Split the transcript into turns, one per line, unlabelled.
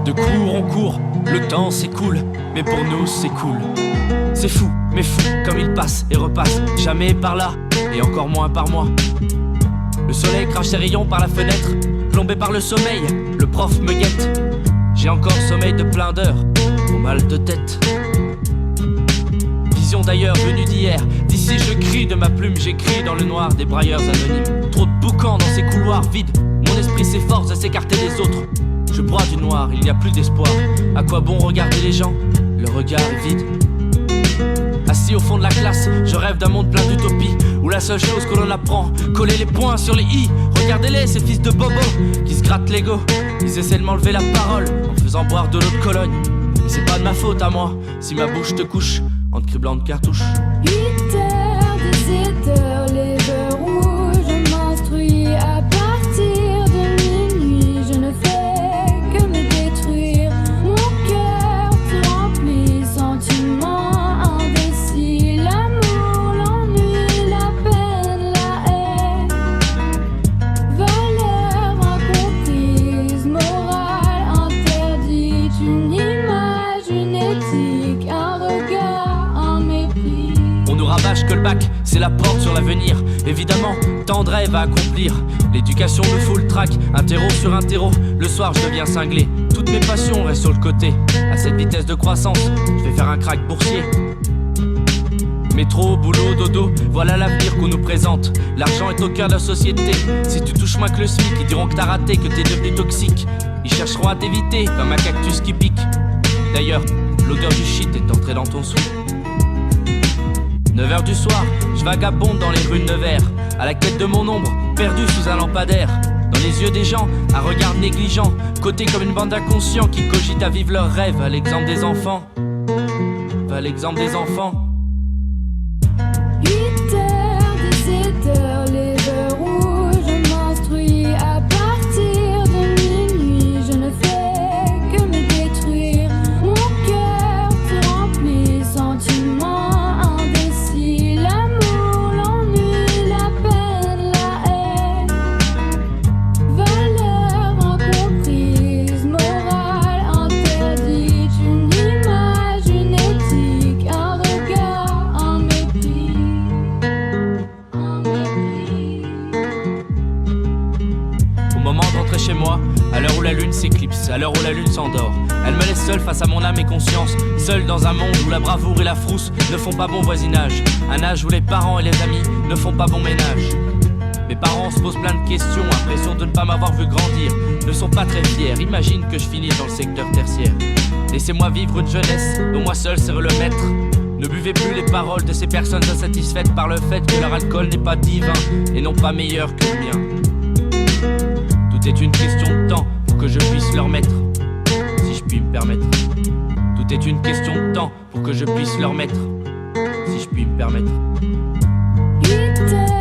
De cours on court, le temps s'écoule, mais pour nous c'est cool. C'est fou, mais fou, comme il passe et repasse, jamais par là, et encore moins par moi. Le soleil crache ses rayons par la fenêtre, plombé par le sommeil, le prof me guette. J'ai encore sommeil de plein d'heures, au mal de tête. Vision d'ailleurs venue d'hier, d'ici je crie de ma plume, j'écris dans le noir des brailleurs anonymes. Trop de boucans dans ces couloirs vides, mon esprit s'efforce à s'écarter des autres. Je broie du noir, il n'y a plus d'espoir. À quoi bon regarder les gens? Le regard est vide. Assis au fond de la classe, je rêve d'un monde plein d'utopie, où la seule chose que l'on apprend, coller les points sur les i. Regardez-les, ces fils de bobo qui se grattent l'ego. Ils essaient de m'enlever la parole en faisant boire de l'eau de Cologne. Mais c'est pas de ma faute à moi si ma bouche te couche entre criblants de cartouches.
8 heures, 17 heures, les heures où je menstrue. À partir de minuit, je ne fais que me détruire. Mon cœur se remplit, sentiments indécis. L'amour, l'ennui, la peine, la haine. Valeurs incomprises, morale interdite. Une image, une éthique, un regard, un mépris.
On nous rabâche que le bac, c'est la porte sur l'avenir. Évidemment, tant de rêves à accomplir. L'éducation me fout le trac, un terreau sur un terreau. Le soir, je deviens cinglé. Toutes mes passions restent sur le côté. À cette vitesse de croissance, je vais faire un crack boursier. Métro, boulot, dodo, voilà l'avenir qu'on nous présente. L'argent est au cœur de la société. Si tu touches moins que le SMIC, ils diront que t'as raté, que t'es devenu toxique. Ils chercheront à t'éviter, comme un cactus qui pique. D'ailleurs, l'odeur du shit est entrée dans ton sweat. 9h du soir, je vagabonde dans les rues de Nevers, à la quête de mon ombre, perdu sous un lampadaire. Dans les yeux des gens, un regard négligent, coté comme une bande d'inconscients qui cogitent à vivre leurs rêves, à l'exemple des enfants. À l'exemple des enfants.
8 heures, 17 heures, les heures où je menstrue. À partir de minuit, je ne fais que me détruire. Mon cœur se remplit, sentiments indécis. L'amour, l'ennui, la peine, la haine. Valeurs incomprises, morale interdite. Une image, une éthique, un regard, un mépris. Un mépris.
Au moment d'entrer chez moi, à l'heure où la lune s'éclipse, à l'heure où la lune s'endort, elle me laisse seul face à mon âme et conscience, seul dans un monde où la bravoure et la frousse ne font pas bon voisinage, un âge où les parents et les amis ne font pas bon ménage. Mes parents se posent plein de questions, impression de ne pas m'avoir vu grandir, ne sont pas très fiers, imagine que je finisse dans le secteur tertiaire. Laissez-moi vivre une jeunesse dont moi seul serai le maître. Ne buvez plus les paroles de ces personnes insatisfaites par le fait que leur alcool n'est pas divin et non pas meilleur que le mien. Tout est une question de temps pour que je puisse leur mettre, si je puis me permettre. Tout est une question de temps pour que je puisse leur mettre, si je puis me permettre.
8 heures.